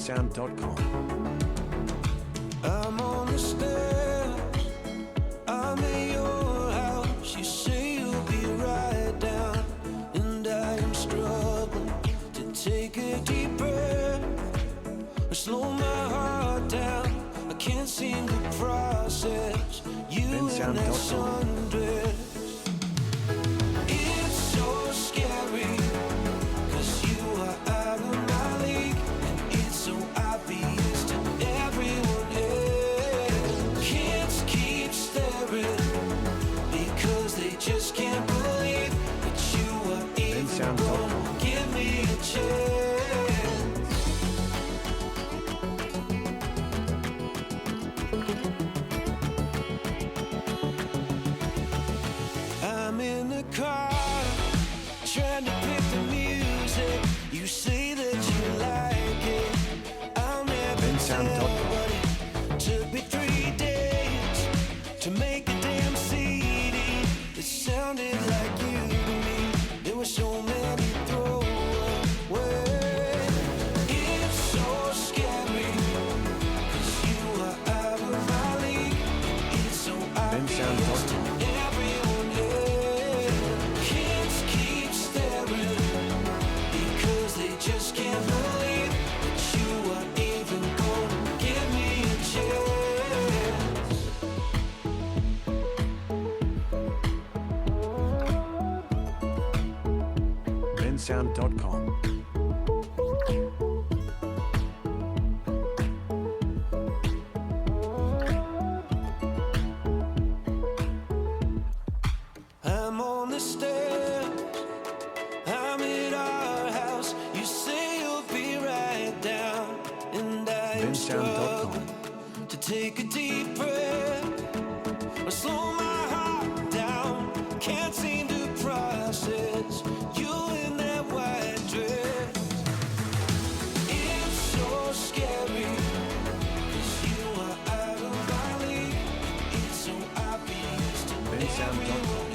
bensound.com. I'm on the stairs, I'm in your house. You say you'll be right down, and I am struggling to take a deep breath or slow my heart down. I can't seem to process you in that sundress. It's so scary, 'cause you are out of my league, and it's so obvious to everyone else. Kids keep staring because they just can't believe that you are even gonna give me a chance. I'm in the car, trying to pick the music. You say that you like it, I'll never tell, but it took me 3 days to make a damn CD that sounded like you to me. There were so many throwaways. It's so scary, 'cause you are out of my league. It's so obvious to everyone else. Kids keep staring because they just can't believe that you are even gonna give me a chance. bensound.com. I'm on the stairs, I'm at our house. You say you'll be right down, and I am struggling to take a deep breath or slow my heart down. Can't seem to process you in that white dress. It's so scary, 'cause you are out of my league. It's so obvious to everyone.